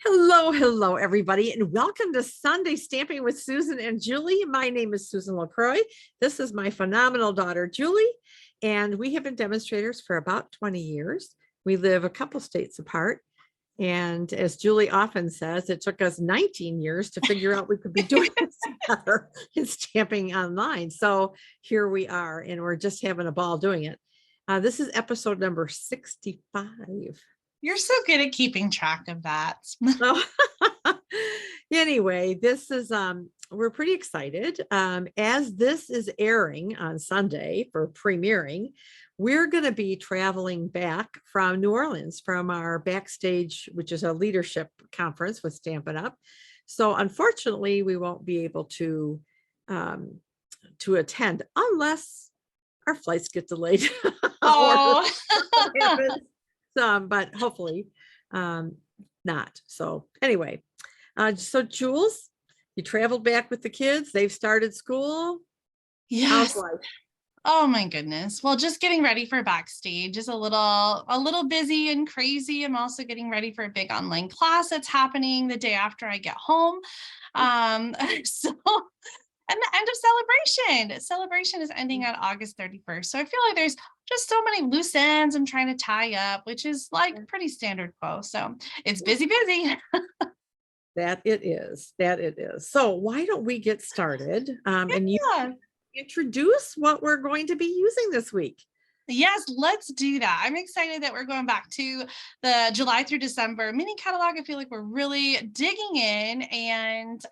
Hello, everybody, and welcome to Sunday Stamping with Susan and Julie. My name is Susan LaCroix. This is my phenomenal daughter, Julie, and we have been demonstrators for about 20 years. We live a couple states apart, and as Julie often says, it took us 19 years to figure out we could be doing this together and stamping online. So here we are, and we're just having a ball doing it. This is episode number 65. You're so good at keeping track of that. So anyway, this is we're pretty excited. As this is airing on Sunday for premiering, we're going to be traveling back from New Orleans from our backstage, which is a leadership conference with Stampin' Up. So unfortunately, we won't be able to attend unless our flights get delayed. Oh. But hopefully not. So anyway, so Jules, you traveled back with the kids. They've started school. Yes. How's life? Oh my goodness. Well, just getting ready for backstage is a little busy and crazy. I'm also getting ready for a big online class that's happening the day after I get home. And the end of Sale-a-Bration. Sale-a-Bration is ending on August 31st. So I feel like there's just so many loose ends I'm trying to tie up, which is like pretty standard quo. So it's busy. That it is. So why don't we get started? And you introduce what we're going to be using this week. Yes, let's do that. I'm excited that we're going back to the July through December mini catalog. I feel like we're really digging in and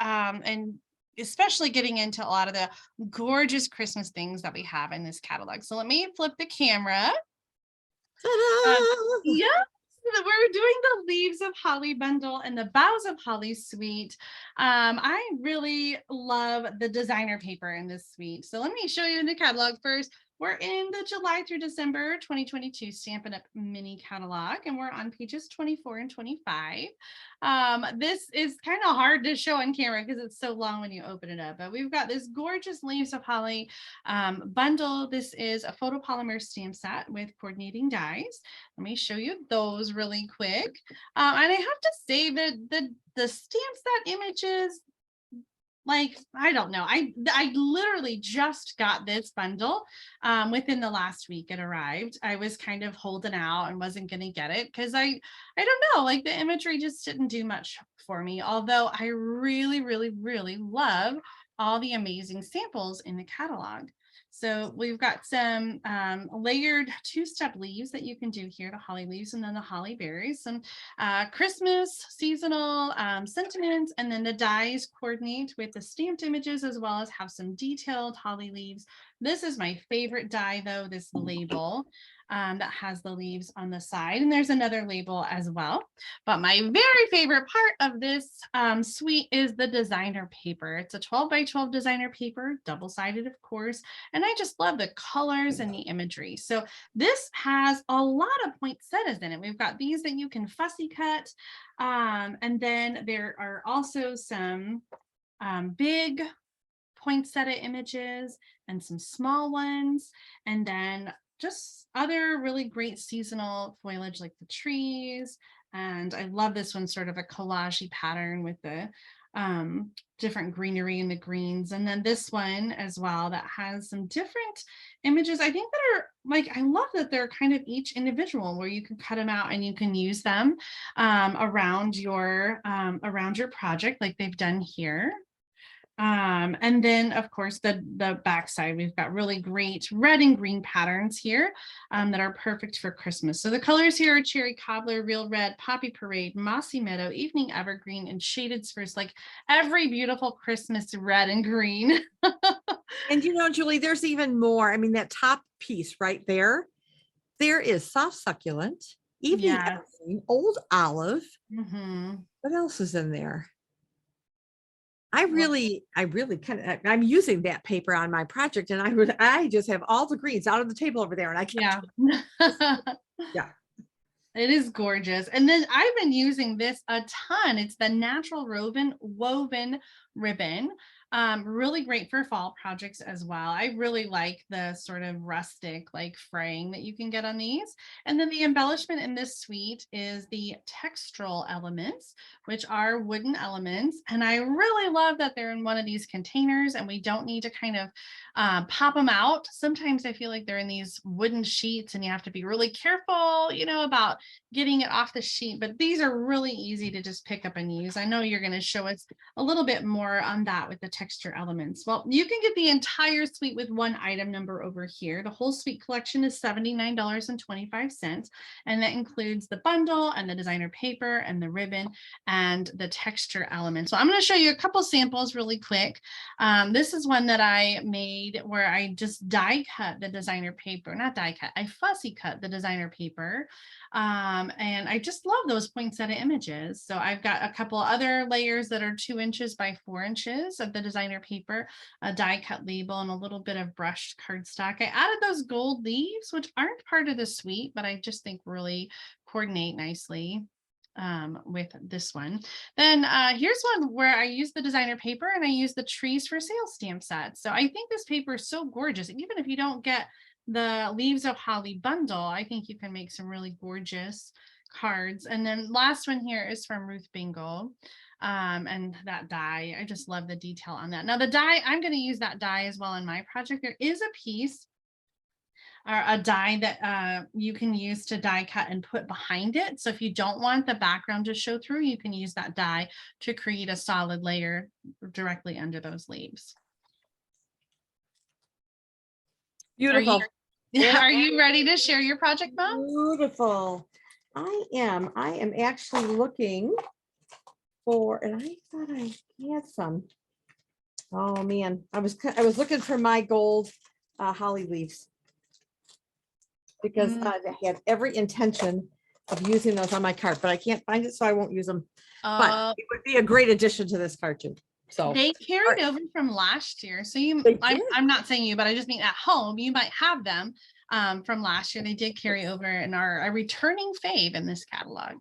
especially getting into a lot of the gorgeous Christmas things that we have in this catalog. So let me flip the camera. Yes, we're doing the Leaves of Holly bundle and the Boughs of Holly Suite. I really love the designer paper in this suite. So let me show you in the catalog first. We're in the July through December 2022 Stampin' Up! Mini catalog, and we're on pages 24 and 25. This is kind of hard to show on camera because it's so long when you open it up, but we've got this gorgeous Leaves of Holly bundle. This is a photopolymer stamp set with coordinating dies. Let me show you those really quick. And I have to say that the stamp set images, like, I don't know. I literally just got this bundle within the last week. It arrived. I was kind of holding out and wasn't going to get it because I don't know, like the imagery just didn't do much for me. Although I really love all the amazing samples in the catalog. So we've got some layered two-step leaves that you can do here, the holly leaves and then the holly berries, some Christmas seasonal sentiments, and then the dies coordinate with the stamped images as well as have some detailed holly leaves. This is my favorite die though, this label that has the leaves on the side, and there's another label as well. But my very favorite part of this suite is the designer paper. It's a 12 by 12 designer paper, double-sided of course, and I just love the colors and the imagery. So this has a lot of poinsettias in it. We've got these that you can fussy cut, and then there are also some big poinsettia images and some small ones, and then just other really great seasonal foliage like the trees. And I love this one, sort of a collage-y pattern with the different greenery and the greens. And then this one as well that has some different images, I think, that are like, I love that they're kind of each individual where you can cut them out and you can use them around your project like they've done here. And then of course the backside, we've got really great red and green patterns here that are perfect for Christmas. So the colors here are cherry cobbler, real red, poppy parade, mossy meadow, evening evergreen, and shaded spruce, like every beautiful Christmas red and green. And you know, Julie, there's even more. I mean, that top piece right there is soft succulent, evening evergreen, old olive. What else is in there? I really I'm using that paper on my project, and I just have all the greens out of the table over there, and I can't. Yeah. It is gorgeous. And then I've been using this a ton. It's the natural woven ribbon. Really great for fall projects as well. I really like the sort of rustic like fraying that you can get on these. And then the embellishment in this suite is the textural elements, which are wooden elements. And I really love that they're in one of these containers and we don't need to kind of pop them out. Sometimes I feel like they're in these wooden sheets and you have to be really careful, about getting it off the sheet. But these are really easy to just pick up and use. I know you're going to show us a little bit more on that with the texture elements. Well, you can get the entire suite with one item number over here. The whole suite collection is $79.25, and that includes the bundle and the designer paper and the ribbon and the texture element. So I'm going to show you a couple samples really quick. This is one that I made where I just die cut the designer paper, not die cut, I fussy cut the designer paper. And I just love those poinsettia images. So I've got a couple other layers that are 2 inches by 4 inches of the designer paper, a die cut label, and a little bit of brushed cardstock. I added those gold leaves, which aren't part of the suite, but I just think really coordinate nicely with this one. Then here's one where I use the designer paper and I use the trees for sale stamp set. So I think this paper is so gorgeous. Even if you don't get the Leaves of Holly bundle, I think you can make some really gorgeous cards. And then last one here is from Ruth Bingle. And that die, I just love the detail on that. Now the die, I'm going to use that die as well in my project. There is a piece or a die that you can use to die cut and put behind it. So if you don't want the background to show through, you can use that die to create a solid layer directly under those leaves. Beautiful. Are you ready to share your project, Mom? Beautiful. I am actually looking for, and I thought I had some. Oh man, I was looking for my gold holly leaves because I had every intention of using those on my card, but I can't find it, so I won't use them. But it would be a great addition to this cartoon. So they carried over from last year. So I'm not saying you, but I just mean at home, you might have them from last year. They did carry over and are a returning fave in this catalog.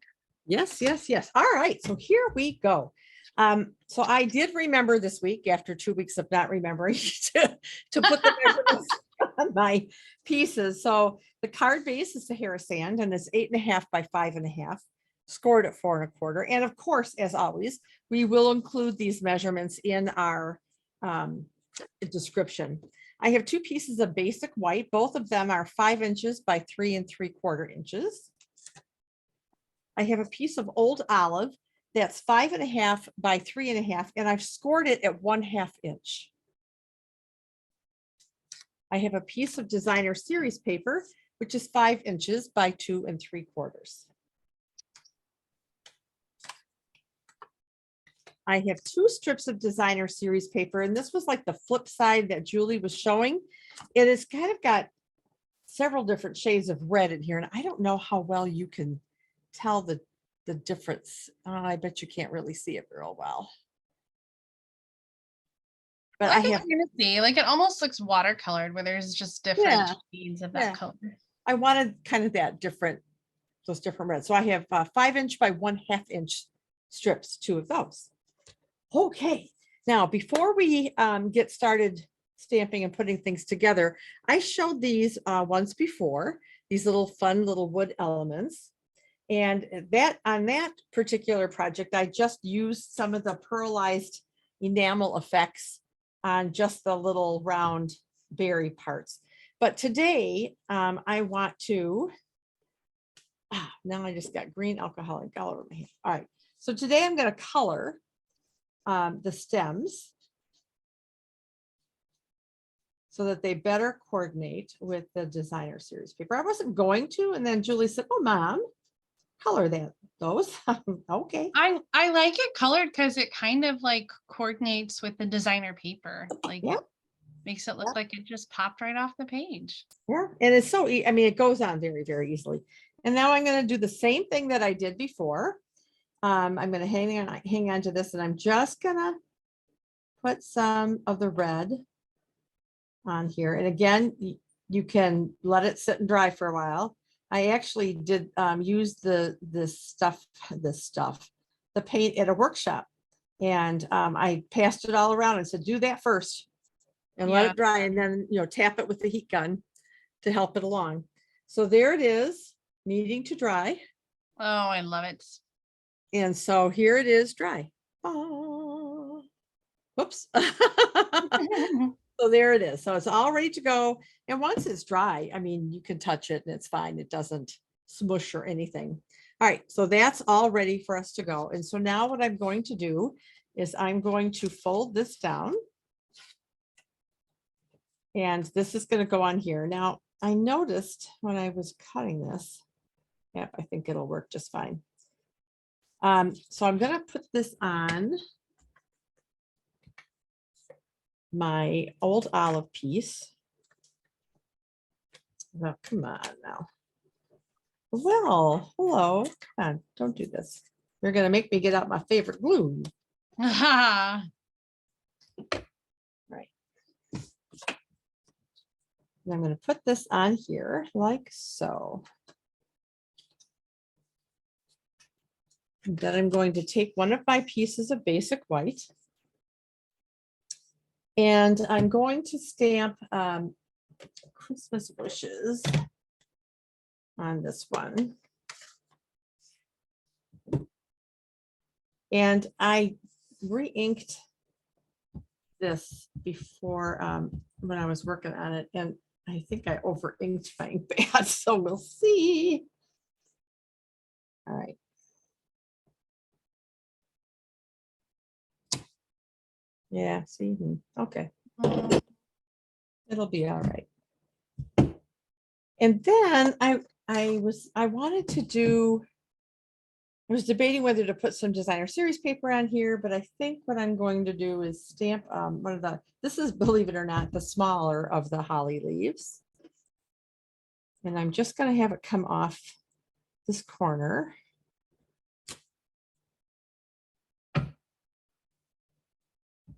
Yes, yes, yes. All right. So here we go. So I did remember this week, after 2 weeks of not remembering, to put the measurements on my pieces. So the card base is Sahara Sand and it's 8.5 by 5.5. Scored at 4 1/4. And of course, as always, we will include these measurements in our description. I have 2 pieces of basic white. Both of them are 5 inches by 3 3/4 inches. I have a piece of old olive that's 5.5 by 3.5, and I've scored it at 1/2 inch. I have a piece of designer series paper, which is 5 inches by 2 3/4. I have 2 strips of designer series paper, and this was like the flip side that Julie was showing. It has kind of got several different shades of red in here, and I don't know how well you can tell the difference. I bet you can't really see it real well. But I have to see, like it almost looks watercolored where there's just different shades of that color. I wanted kind of that those different reds. So I have 5 inch by 1/2 inch strips, 2 of those. Okay, now before we get started stamping and putting things together, I showed these once before, these little fun little wood elements. And that on that particular project, I just used some of the pearlized enamel effects on just the little round berry parts. But today I want to, now I just got green alcoholic color in my hand. All right, so today I'm going to color the stems so that they better coordinate with the designer series paper. I wasn't going to, and then Julie said, "Oh, Mom, color those." Okay. I like it colored because it kind of like coordinates with the designer paper. Like it makes it look like it just popped right off the page. Yeah, and it's so I mean, it goes on very, very easily. And now I'm going to do the same thing that I did before. I'm going to hang on to this, and I'm just going to put some of the red on here. And again, you can let it sit and dry for a while. I actually did use the paint at a workshop And I passed it all around and said, do that first and let Yeah. it dry, and then, tap it with the heat gun to help it along. So there it is, needing to dry. Oh, I love it. And so here it is dry. Oh, whoops. So there it is. So it's all ready to go. And once it's dry, I mean, you can touch it and it's fine. It doesn't smush or anything. All right. So that's all ready for us to go. And so now what I'm going to do is I'm going to fold this down. And this is going to go on here. Now, I noticed when I was cutting this, yep, I think it'll work just fine. So I'm going to put this on my old olive piece. Oh, come on now. Well, hello. Come on, don't do this. You're going to make me get out my favorite glue. Right. And I'm going to put this on here like so. And then I'm going to take one of my pieces of basic white. And I'm going to stamp Christmas wishes on this one. And I re-inked this before when I was working on it, and I think I over-inked my ink pad, so we'll see. All right. Yeah, see, okay. It'll be all right. And then I wanted to do, I was debating whether to put some designer series paper on here, but I think what I'm going to do is stamp one of the, this is, believe it or not, the smaller of the holly leaves. And I'm just going to have it come off this corner.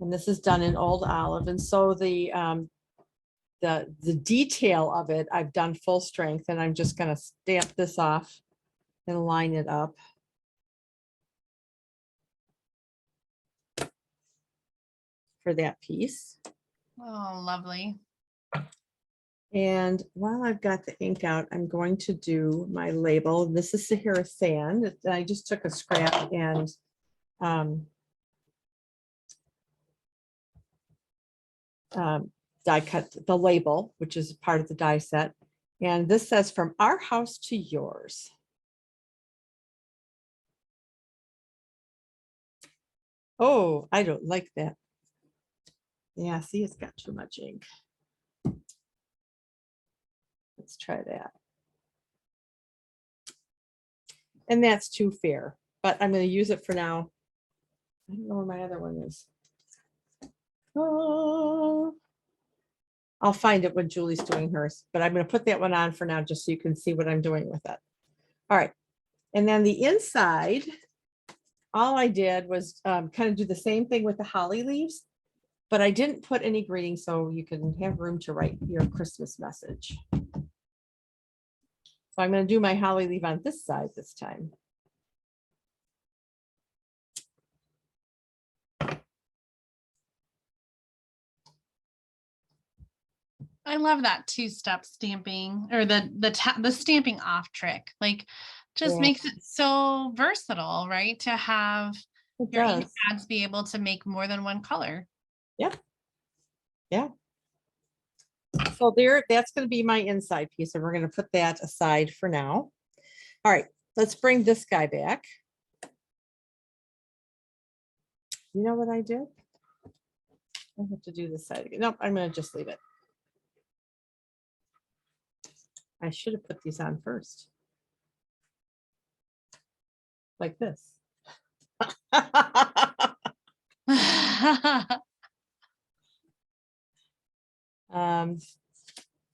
And this is done in old olive. And so the detail of it, I've done full strength, and I'm just going to stamp this off and line it up. For that piece. Oh, lovely. And while I've got the ink out, I'm going to do my label. This is Sahara Sand. I just took a scrap and die cut the label, which is part of the die set. And this says, from our house to yours. Oh, I don't like that. Yeah, see, it's got too much ink. Let's try that. And that's too fair, but I'm going to use it for now. I don't know where my other one is. Oh, I'll find it when Julie's doing hers, but I'm going to put that one on for now just so you can see what I'm doing with it. All right. And then the inside, all I did was kind of do the same thing with the holly leaves, but I didn't put any greeting so you can have room to write your Christmas message. So I'm going to do my holly leaf on this side this time. I love that two-step stamping, or the stamping off trick. Like, just makes it so versatile, right? To have your ink pads be able to make more than one color. Yep. Yeah. So there, that's going to be my inside piece, and we're going to put that aside for now. All right, let's bring this guy back. You know what I did? I have to do this side again. Nope, I'm going to just leave it. I should have put these on first. Like this.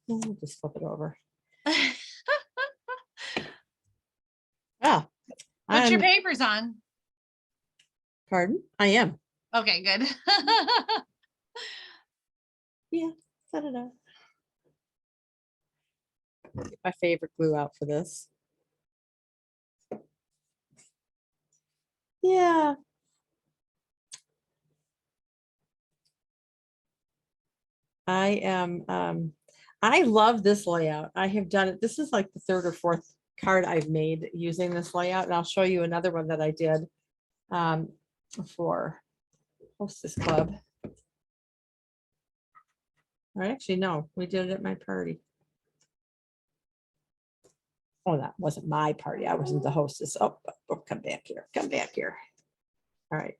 We'll just flip it over. Oh, put your papers on. Pardon? I am. Okay, good. Yeah, set it up. Get my favorite glue out for this. Yeah. I love this layout. I have done it. This is like the third or fourth card I've made using this layout, and I'll show you another one that I did for Hostess Club. Or actually, no, we did it at my party. Oh, that wasn't my party. I wasn't the hostess. Oh, come back here. Come back here. All right.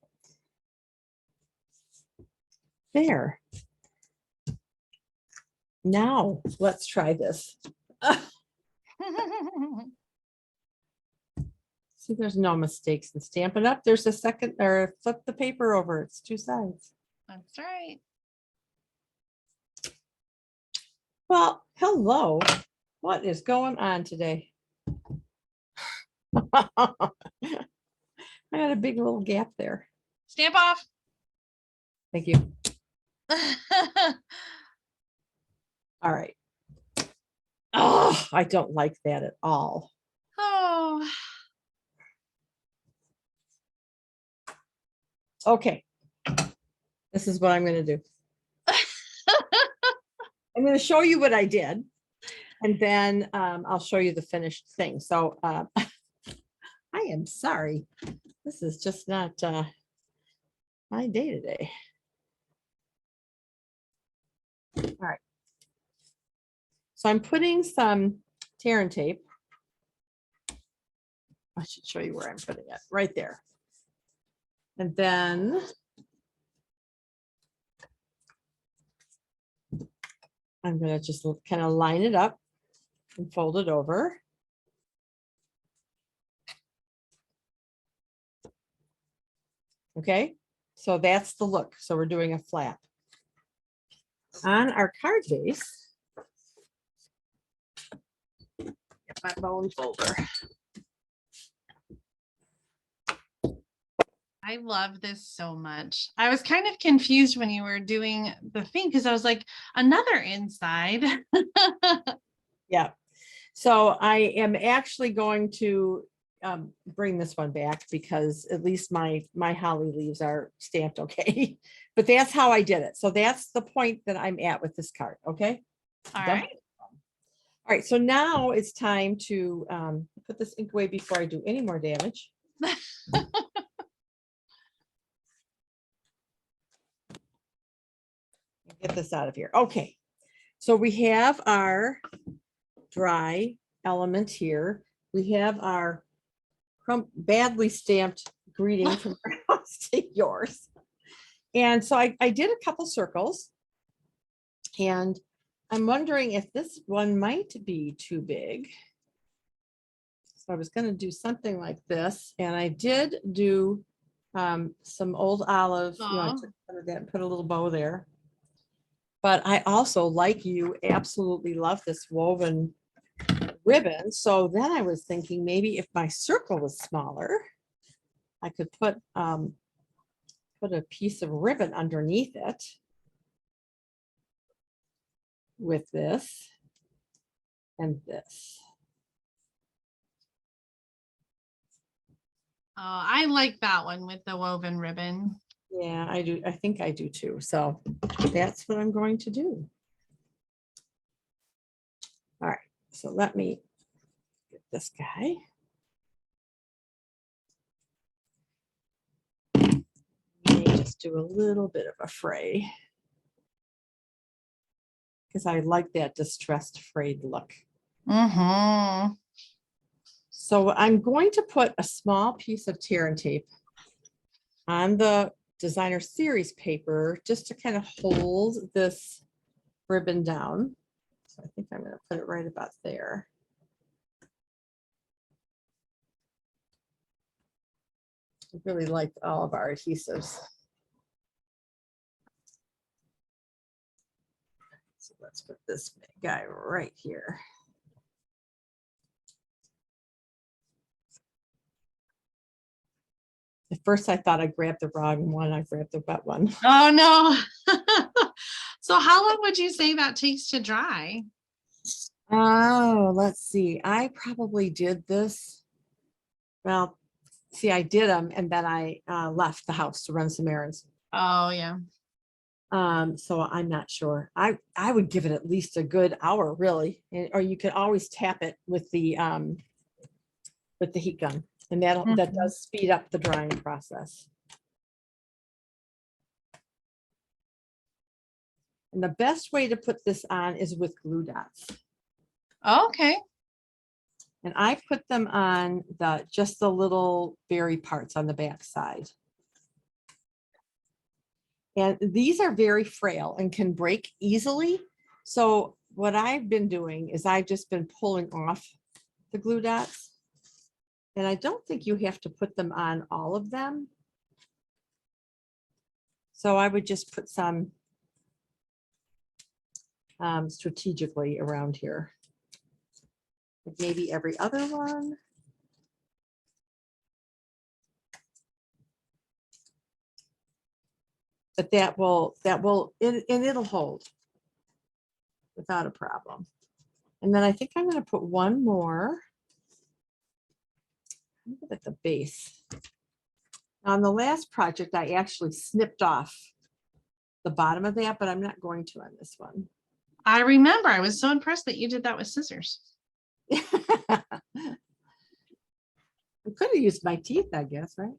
There. Now let's try this. See, there's no mistakes in Stampin' Up. There's a second, or flip the paper over. It's two sides. That's right. Well, hello. What is going on today? I got a big little gap there. Stamp off. Thank you. All right. Oh, I don't like that at all. Oh. Okay. This is what I'm going to do. I'm going to show you what I did, and then I'll show you the finished thing. So I am sorry. This is just not my day today. All right. So I'm putting some tear and tape. I should show you where I'm putting it, right there. And then I'm going to just kind of line it up and fold it over. Okay, so that's the look. So we're doing a flap. On our card base, get my bone folder. I love this so much. I was kind of confused when you were doing the thing because I was like, another inside. Yeah. So I am actually going to bring this one back because at least my holly leaves are stamped okay. But that's how I did it. So that's the point that I'm at with this card. Okay. All Done? right. All right. So now it's time to put this ink away before I do any more damage. Get this out of here. Okay. So we have our dry element here. We have our badly stamped greeting from our house to yours. And so I did a couple circles, and I'm wondering if this one might be too big. So I was going to do something like this, and I did do some old olive, you know, I took some of that and put a little bow there. But I also, like you, absolutely love this woven ribbon. So then I was thinking maybe if my circle was smaller, I could put a piece of ribbon underneath it with this and this. Oh, I like that one with the woven ribbon. Yeah, I do. I think I do too. So that's what I'm going to do. All right. So let me get this guy. May just do a little bit of a fray because I like that distressed frayed look. Mm-hmm. So I'm going to put a small piece of tear and tape on the designer series paper just to kind of hold this ribbon down. So I think I'm going to put it right about there. I really like all of our adhesives. So let's put this guy right here. At first I thought I grabbed the wrong one. I grabbed the wet one. Oh no. So how long would you say that takes to dry? Oh, let's see. I probably did this. Well, see, I did them and then I left the house to run some errands. Oh yeah. So I'm not sure. I would give it at least a good hour, really. Or you can always tap it with the heat gun, and that Mhm. does speed up the drying process. And the best way to put this on is with glue dots. Okay. And I put them on just the little berry parts on the back side. And these are very frail and can break easily. So what I've been doing is I've just been pulling off the glue dots. And I don't think you have to put them on all of them. So I would just put some strategically around here. Maybe every other one. But and it'll hold without a problem. And then I think I'm going to put one more at the base. On the last project, I actually snipped off the bottom of that, but I'm not going to on this one. I remember. I was so impressed that you did that with scissors. I could have used my teeth, I guess, right?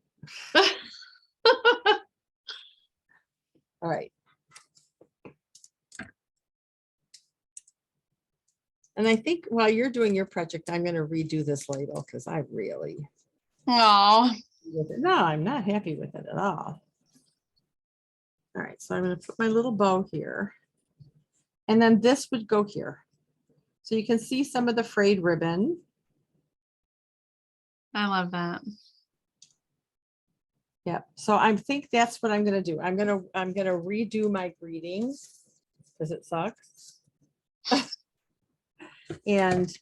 All right. And I think while you're doing your project, I'm going to redo this label because I really. Oh. No, I'm not happy with it at all. All right, so I'm going to put my little bow here. And then this would go here. So you can see some of the frayed ribbon. I love that. Yeah, so I think that's what I'm going to do. I'm going to redo my greetings because it sucks. And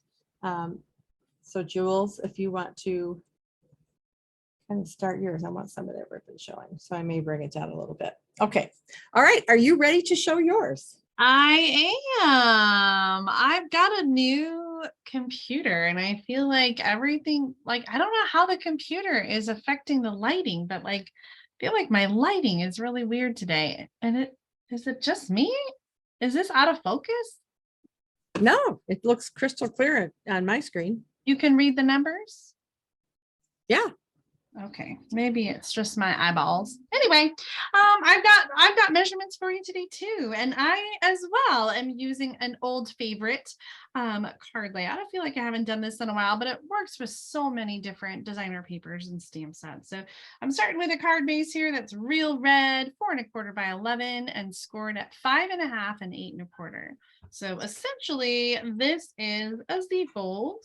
so Jules, if you want to kind of start yours, I want some of that ribbon showing. So I may bring it down a little bit. Okay. All right. Are you ready to show yours? I am. I've got a new computer and I feel like everything, like, I don't know how the computer is affecting the lighting, but like, I feel like my lighting is really weird today. And is it just me? Is this out of focus? No, it looks crystal clear on my screen. You can read the numbers? Yeah. Okay, maybe it's just my eyeballs. Anyway, I've got measurements for you today too, and I as well am using an old favorite card layout. I feel like I haven't done this in a while, but it works with so many different designer papers and stamp sets. So I'm starting with a card base here that's real red, 4¼ by 11, and scored at 5.5 and 8¼ So essentially, this is a Z fold.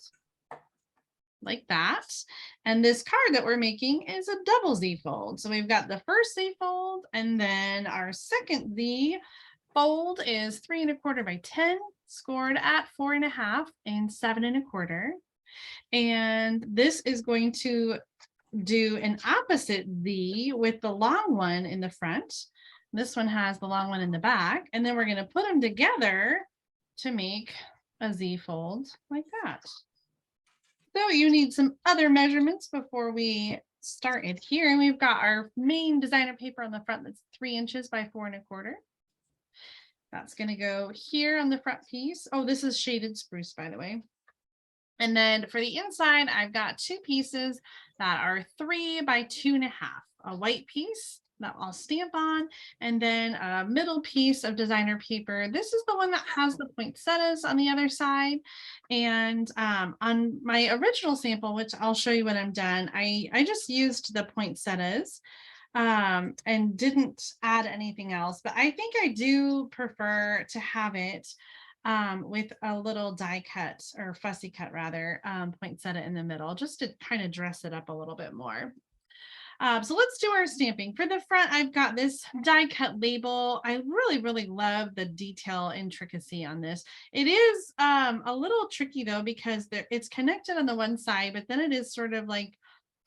Like that. And this card that we're making is a double Z fold. So we've got the first Z fold, and then our second Z fold is 3¼ by 10, scored at 4.5 and 7¼ And this is going to do an opposite Z with the long one in the front. This one has the long one in the back, and then we're going to put them together to make a Z fold like that. So you need some other measurements before we start adhering. We've got our main designer paper on the front that's 3 inches by 4¼ That's going to go here on the front piece. Oh, this is shaded spruce, by the way. And then for the inside, I've got 2 pieces that are 3 by 2.5. A white piece that I'll stamp on, and then a middle piece of designer paper. This is the one that has the poinsettias on the other side. And on my original sample, which I'll show you when I'm done, I just used the poinsettias and didn't add anything else. But I think I do prefer to have it with a little die cut or fussy cut rather, poinsettia in the middle, just to kind of dress it up a little bit more. So let's do our stamping. For the front, I've got this die cut label. I really, really love the detail intricacy on this. It is a little tricky though, because it's connected on the one side, but then it is sort of like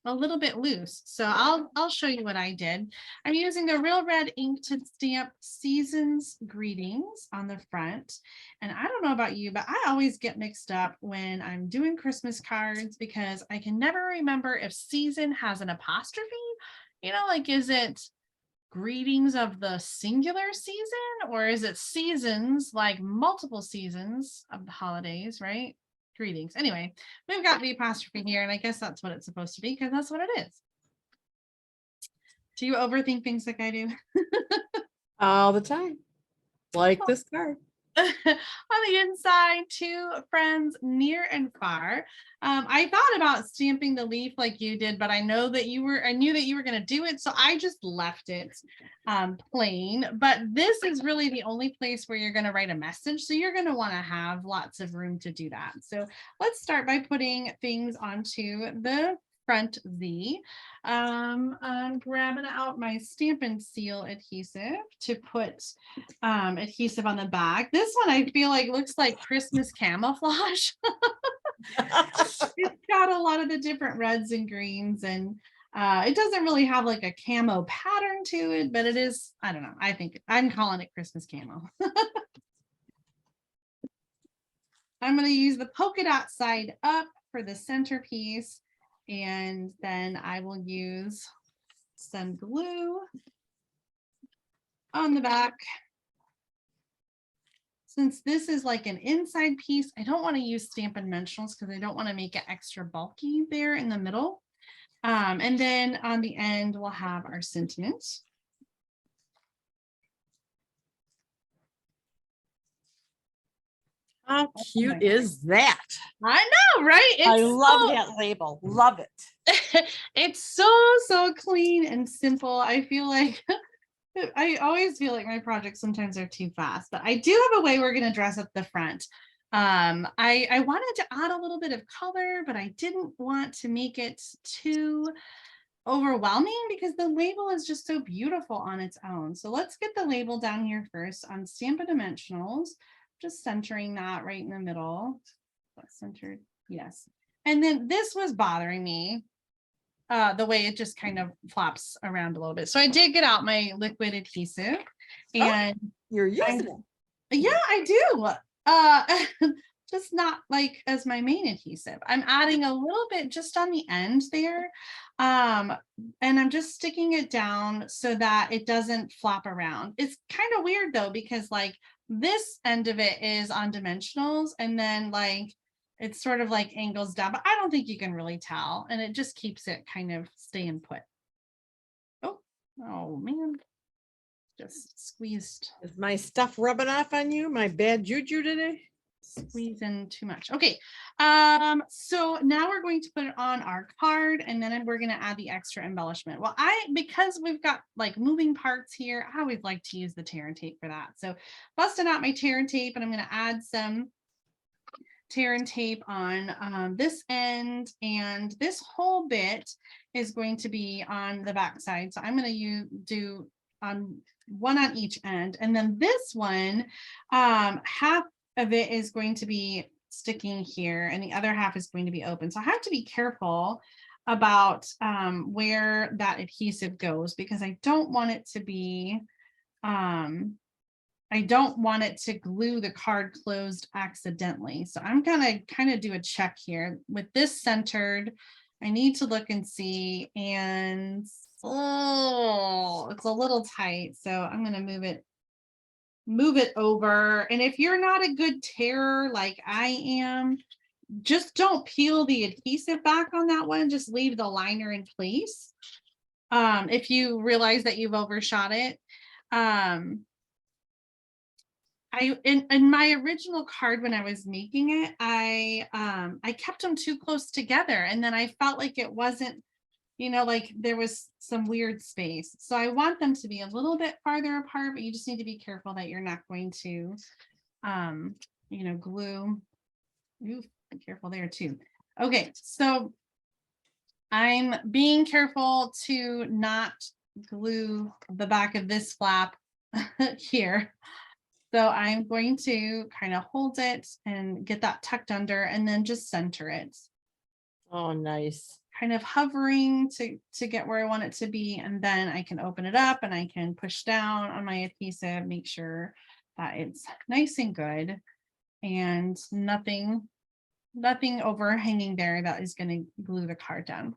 a little bit loose. So I'll show you what I did. I'm using the Real Red ink to stamp Seasons Greetings on the front. And I don't know about you, but I always get mixed up when I'm doing Christmas cards because I can never remember if season has an apostrophe. You know, like, is it greetings of the singular season, or is it seasons, like multiple seasons of the holidays, right? Greetings. Anyway, we've got the apostrophe here, and I guess that's what it's supposed to be because that's what it is. Do you overthink things like I do? All the time. Like this card. On the inside, to friends near and far. I thought about stamping the leaf like you did, but I knew that you were going to do it, so I just left it plain. But this is really the only place where you're going to write a message, so you're going to want to have lots of room to do that. So let's start by putting things onto the front Z. I'm grabbing out my Stampin' Seal adhesive to put adhesive on the back. This one I feel like looks like Christmas camouflage. It's got a lot of the different reds and greens, and it doesn't really have like a camo pattern to it, but it is, I don't know, I think I'm calling it Christmas camo. I'm going to use the polka dot side up for the centerpiece. And then I will use some glue on the back. Since this is like an inside piece, I don't want to use Stampin' Dimensionals because I don't want to make it extra bulky there in the middle. And then on the end, we'll have our sentiment. How cute is that? I know, right? I love that label. Love it. It's so clean and simple. I feel like I always feel like my projects sometimes are too fast, but I do have a way we're going to dress up the front. I wanted to add a little bit of color, but I didn't want to make it too overwhelming because the label is just so beautiful on its own. So let's get the label down here first on Stampin' Dimensionals. Just centering that right in the middle. Centered, yes. And then this was bothering me, the way it just kind of flops around a little bit. So I did get out my liquid adhesive, and you're using it. Yeah, I do. Just not like as my main adhesive. I'm adding a little bit just on the end there. And I'm just sticking it down so that it doesn't flop around. It's kind of weird though, because like this end of it is on dimensionals, and then like it's sort of like angles down, but I don't think you can really tell. And it just keeps it kind of staying put. Oh man. Just squeezed. Is my stuff rubbing off on you? My bad juju today? Squeezing too much. Okay. So now we're going to put it on our card, and then we're going to add the extra embellishment. Well, because we've got like moving parts here, I always like to use the tear and tape for that. So busting out my tear and tape, and I'm going to add some tear and tape on this end, and this whole bit is going to be on the back side. So I'm going to do one on each end, and then this one, half of it is going to be sticking here, and the other half is going to be open. So I have to be careful about where that adhesive goes, because I don't want it to be I don't want it to glue the card closed accidentally. So I'm gonna kind of do a check here with this centered. I need to look and see, and oh, it's a little tight. So I'm gonna move it over. And if you're not a good tearer like I am, just don't peel the adhesive back on that one. Just leave the liner in place. If you realize that you've overshot it. In my original card, when I was making it, I kept them too close together, and then I felt like it wasn't, like there was some weird space. So I want them to be a little bit farther apart, but you just need to be careful that you're not going to, glue. Ooh, be careful there too. Okay, so I'm being careful to not glue the back of this flap here. So I'm going to kind of hold it and get that tucked under, and then just center it. Oh, nice. Kind of hovering to get where I want it to be. And then I can open it up and I can push down on my adhesive, make sure that it's nice and good, and nothing overhanging there that is going to glue the card down.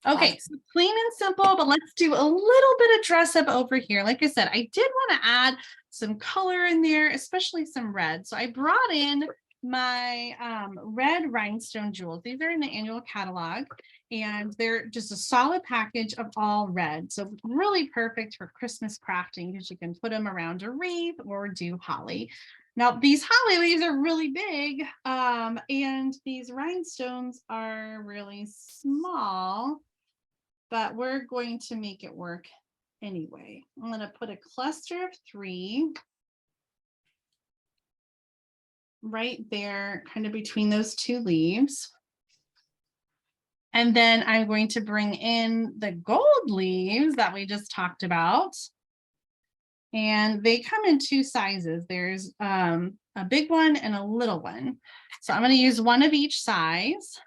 Okay, so clean and simple, but let's do a little bit of dress up over here. Like I said, I did want to add some color in there, especially some red. So I brought in my red Rhinestone Jewels. These are in the annual catalog, and they're just a solid package of all red. So really perfect for Christmas crafting because you can put them around a wreath or do holly. Now, these holly leaves are really big, and these rhinestones are really small, but we're going to make it work anyway. I'm going to put a cluster of 3 right there, kind of between those 2 leaves. And then I'm going to bring in the gold leaves that we just talked about. And they come in 2 sizes. There's a big one and a little one. So I'm going to use one of each size.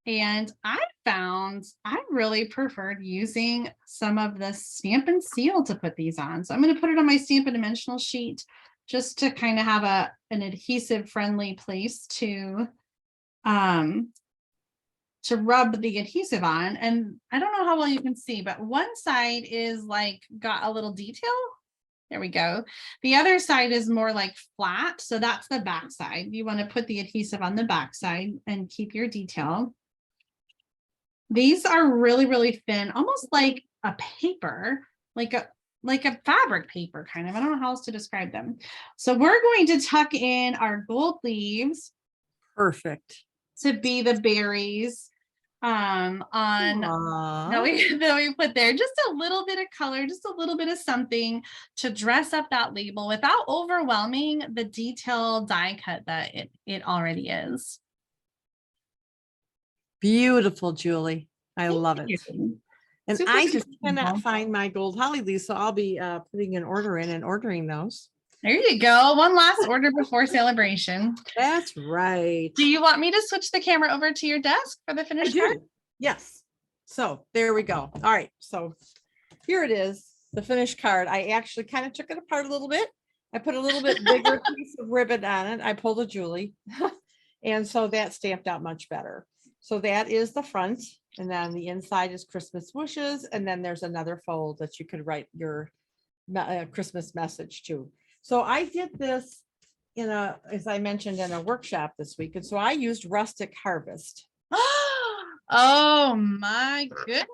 And I found I really preferred using some of the Stampin' Seal to put these on. So I'm going to put it on my Stampin' Dimensional sheet just to kind of have an adhesive friendly place to rub the adhesive on. And I don't know how well you can see, but one side is like got a little detail. There we go. The other side is more like flat. So that's the back side. You want to put the adhesive on the back side and keep your detail. These are really, really thin, almost like a paper, like a fabric paper kind of. I don't know how else to describe them. So we're going to tuck in our gold leaves. Perfect. To be the berries on that we put there. Just a little bit of color, just a little bit of something to dress up that label without overwhelming the detailed die cut that it already is. Beautiful, Julie. I love it. And Super I just simple. cannot find my gold holly leaves, so I'll be putting an order in and ordering those. There you go. One last order before Sale-a-Bration. That's right. Do you want me to switch the camera over to your desk for the finished card? Yes. So there we go. All right. So here it is, the finished card. I actually kind of took it apart a little bit. I put a little bit bigger piece of ribbon on it. I pulled a Julie. And so that stamped out much better. So that is the front. And then the inside is Christmas wishes. And then there's another fold that you could write your Christmas message to. So I did this as I mentioned, in a workshop this week. And so I used Rustic Harvest. Oh my goodness.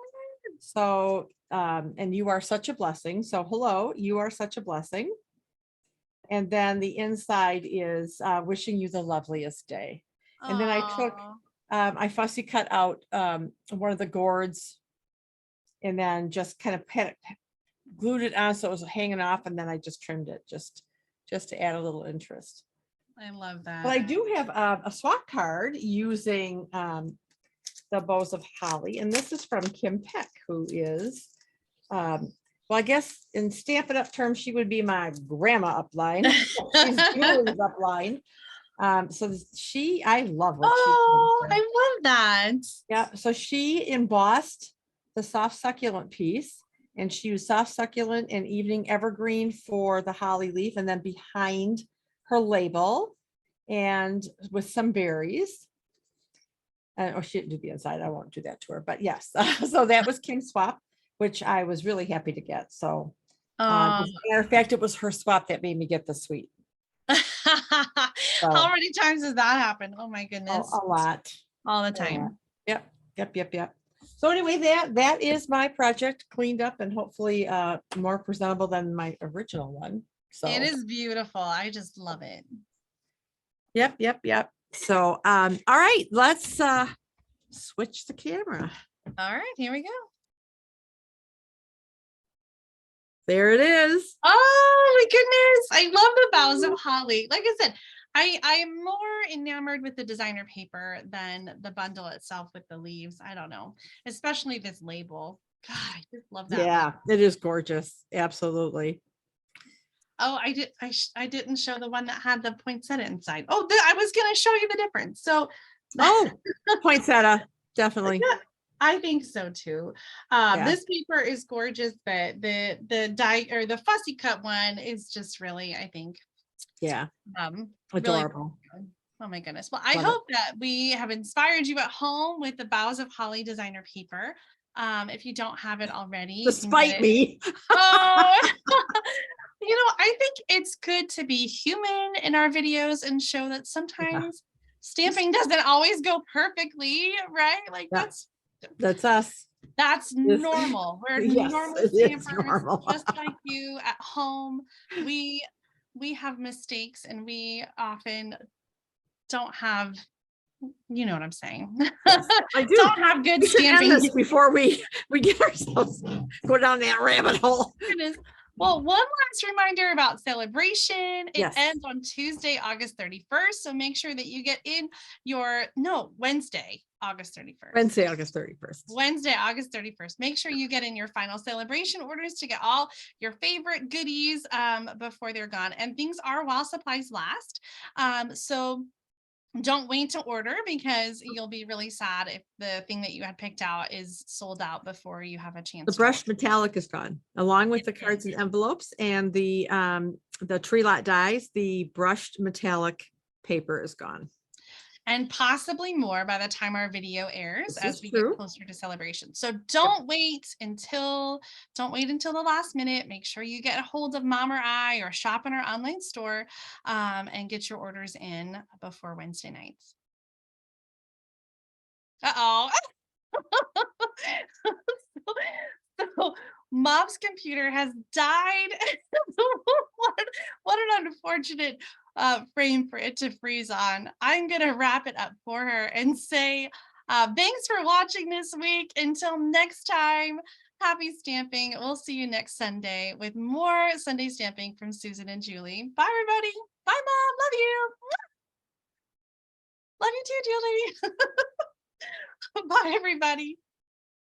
So, and you are such a blessing. So hello, you are such a blessing. And then the inside is wishing you the loveliest day. And then I took, I fussy cut out one of the gourds and then just kind of glued it on so it was hanging off, and then I just trimmed it just to add a little interest. I love that. But I do have a swap card using the Boughs of Holly, and this is from Kim Peck, who is, well, I guess in Stampin' Up terms, she would be my grandma upline. She's Julie's upline. So I love what she did. I love that. Yeah, so she embossed the soft succulent piece, and she used soft succulent and evening evergreen for the holly leaf, and then behind her label and with some berries. Oh, she didn't do the inside. I won't do that to her, but yes. So that was Kim's swap, which I was really happy to get. So as a matter of fact, it was her swap that made me get the suite. How many times has that happened? Oh my goodness. A lot. All the time. Yep. So anyway, that is my project, cleaned up and hopefully more presentable than my original one. So it is beautiful. I just love it. Yep. So all right, let's switch the camera. All right, here we go. There it is. Oh my goodness. I love the Boughs of Holly. Like I said, I'm more enamored with the designer paper than the bundle itself with the leaves. I don't know, especially this label. God, I just love that. Yeah, it is gorgeous. Absolutely. Oh, I didn't show the one that had the poinsettia inside. Oh, I was going to show you the difference. So, poinsettia, definitely. Yeah, I think so too. This paper is gorgeous, but the die or the fussy cut one is just really, I think, adorable. Really, oh my goodness. Well, I hope that we have inspired you at home with the Boughs of Holly designer paper. If you don't have it already, you can get Despite it. me. Oh, I think it's good to be human in our videos and show that sometimes stamping doesn't always go perfectly, right? Like Yeah, that's us. that's Yes. normal. We're Yes, normal it is stampers, normal. just like you at home. We have mistakes, and we often don't have, you know what I'm saying? Yes, I do. Don't have good We should end stamping. this before we get ourselves go down that rabbit hole. Goodness. Well, one last reminder about Sale-a-Bration. It Yes. ends on Tuesday, August 31st. So make sure that you get in Wednesday, August 31st. Wednesday, August 31st. Wednesday, August 31st. Make sure you get in your final Sale-a-Bration orders to get all your favorite goodies before they're gone. And things are while supplies last. So don't wait to order, because you'll be really sad if the thing that you had picked out is sold out before you have a chance. The brushed metallic is gone, along with the cards and envelopes and the tree lot dies. The brushed metallic paper is gone. And possibly more by the time our video airs, as we true. get closer to celebration. So don't wait until the last minute. Make sure you get a hold of Mom or I, or shop in our online store, and get your orders in before Wednesday nights. Uh-oh. so Mom's computer has died. what an unfortunate frame for it to freeze on. I'm gonna wrap it up for her and say thanks for watching this week. Until next time, happy stamping. We'll see you next Sunday with more Sunday stamping from Susan and Julie. Bye, everybody. Bye, Mom. Love you. Love you too, Julie. Bye, everybody.